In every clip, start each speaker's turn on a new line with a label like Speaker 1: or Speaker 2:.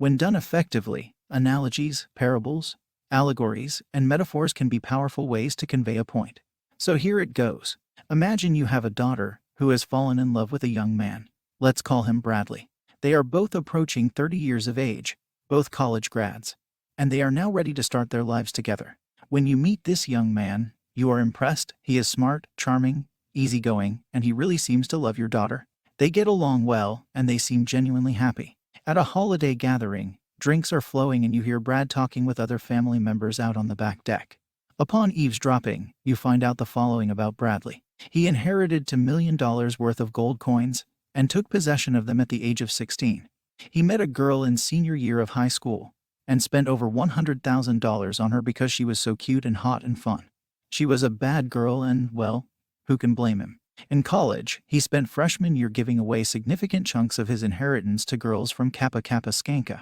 Speaker 1: When done effectively, analogies, parables, allegories, and metaphors can be powerful ways to convey a point. So here it goes. Imagine you have a daughter who has fallen in love with a young man. Let's call him Bradley. They are both approaching 30 years of age, both college grads, and they are now ready to start their lives together. When you meet this young man, you are impressed. He is smart, charming, easygoing, and he really seems to love your daughter. They get along well, and they seem genuinely happy. At a holiday gathering, drinks are flowing and you hear Brad talking with other family members out on the back deck. Upon eavesdropping, you find out the following about Bradley. He inherited $2 million worth of gold coins and took possession of them at the age of 16. He met a girl in senior year of high school and spent over $100,000 on her because she was so cute and hot and fun. She was a bad girl and, well, who can blame him? In college, he spent freshman year giving away significant chunks of his inheritance to girls from Kappa Kappa Skanka,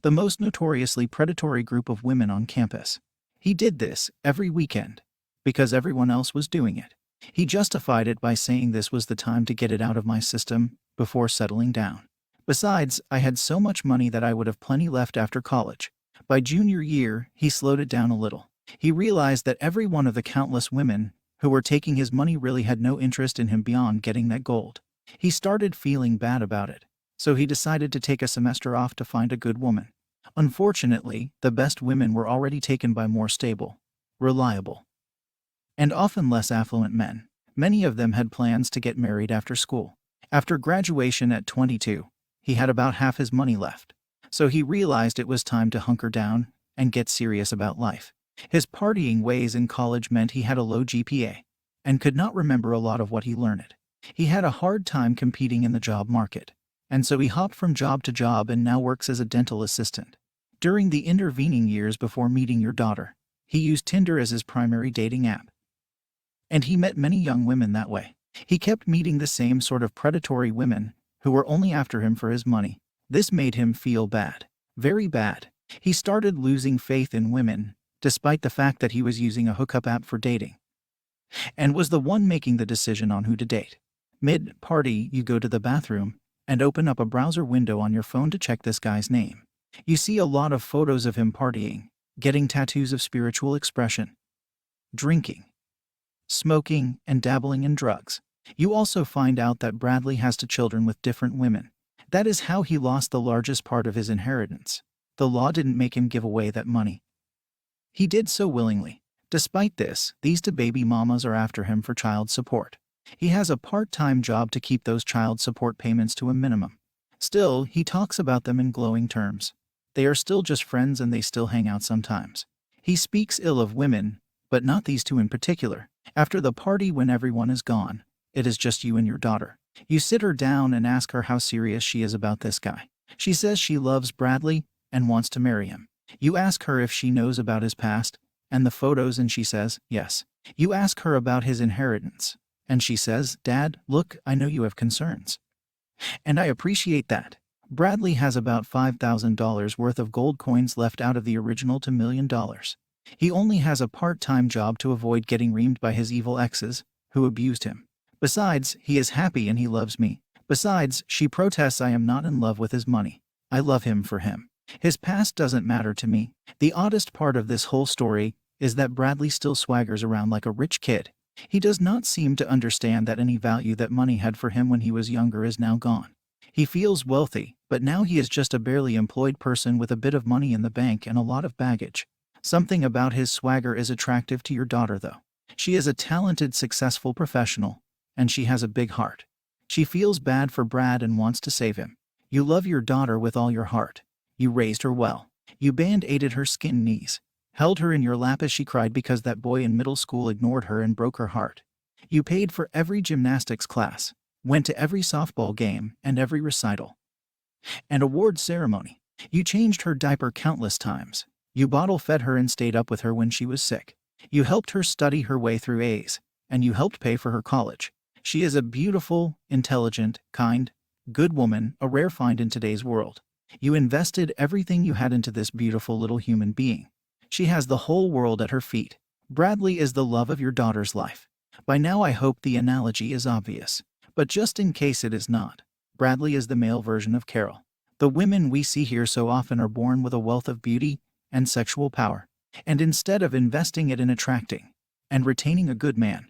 Speaker 1: the most notoriously predatory group of women on campus. He did this every weekend because everyone else was doing it. He justified it by saying this was the time to get it out of my system before settling down. Besides, I had so much money that I would have plenty left after college. By junior year, he slowed it down a little. He realized that every one of the countless women who were taking his money really had no interest in him beyond getting that gold. He started feeling bad about it, so he decided to take a semester off to find a good woman. Unfortunately, the best women were already taken by more stable, reliable, and often less affluent men. Many of them had plans to get married after school. After graduation at 22, he had about half his money left, so he realized it was time to hunker down and get serious about life. His partying ways in college meant he had a low GPA and could not remember a lot of what he learned. He had a hard time competing in the job market, and so he hopped from job to job and now works as a dental assistant. During the intervening years before meeting your daughter, he used Tinder as his primary dating app, and he met many young women that way. He kept meeting the same sort of predatory women who were only after him for his money. This made him feel bad, very bad. He started losing faith in women, despite the fact that he was using a hookup app for dating, and was the one making the decision on who to date. Mid-party, you go to the bathroom and open up a browser window on your phone to check this guy's name. You see a lot of photos of him partying, getting tattoos of spiritual expression, drinking, smoking, and dabbling in drugs. You also find out that Bradley has 2 children with different women. That is how he lost the largest part of his inheritance. The law didn't make him give away that money. He did so willingly. Despite this, these 2 baby mamas are after him for child support. He has a part-time job to keep those child support payments to a minimum. Still, he talks about them in glowing terms. They are still just friends and they still hang out sometimes. He speaks ill of women, but not these 2 in particular. After the party, when everyone is gone, it is just you and your daughter. You sit her down and ask her how serious she is about this guy. She says she loves Bradley and wants to marry him. You ask her if she knows about his past and the photos, and she says, yes. You ask her about his inheritance, and she says, Dad, look, I know you have concerns, and I appreciate that. Bradley has about $5,000 worth of gold coins left out of the original $2 million. He only has a part-time job to avoid getting reamed by his evil exes, who abused him. Besides, he is happy and he loves me. Besides, she protests I am not in love with his money. I love him for him. His past doesn't matter to me. The oddest part of this whole story is that Bradley still swaggers around like a rich kid. He does not seem to understand that any value that money had for him when he was younger is now gone. He feels wealthy, but now he is just a barely employed person with a bit of money in the bank and a lot of baggage. Something about his swagger is attractive to your daughter, though. She is a talented, successful professional, and she has a big heart. She feels bad for Brad and wants to save him. You love your daughter with all your heart. You raised her well. You band-aided her skin knees, held her in your lap as she cried because that boy in middle school ignored her and broke her heart. You paid for every gymnastics class, went to every softball game and every recital and award ceremony. You changed her diaper countless times. You bottle-fed her and stayed up with her when she was sick. You helped her study her way through A's, and you helped pay for her college. She is a beautiful, intelligent, kind, good woman, a rare find in today's world. You invested everything you had into this beautiful little human being. She has the whole world at her feet. Bradley is the love of your daughter's life. By now I hope the analogy is obvious. But just in case it is not, Bradley is the male version of Carol. The women we see here so often are born with a wealth of beauty and sexual power. And instead of investing it in attracting and retaining a good man,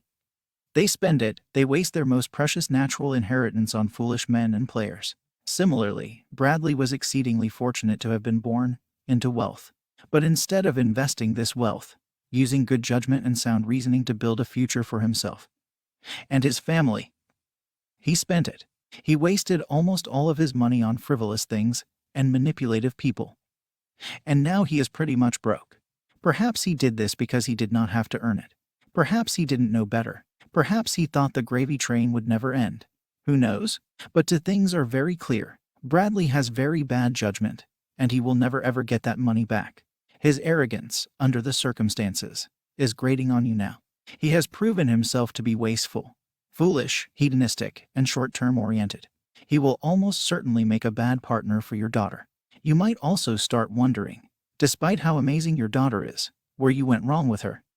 Speaker 1: they spend it, they waste their most precious natural inheritance on foolish men and players. Similarly, Bradley was exceedingly fortunate to have been born into wealth. But instead of investing this wealth, using good judgment and sound reasoning to build a future for himself and his family, he spent it. He wasted almost all of his money on frivolous things and manipulative people. And now he is pretty much broke. Perhaps he did this because he did not have to earn it. Perhaps he didn't know better. Perhaps he thought the gravy train would never end. Who knows? But two things are very clear. Bradley has very bad judgment, and he will never ever get that money back. His arrogance, under the circumstances, is grating on you now. He has proven himself to be wasteful, foolish, hedonistic, and short-term oriented. He will almost certainly make a bad partner for your daughter. You might also start wondering, despite how amazing your daughter is, where you went wrong with her.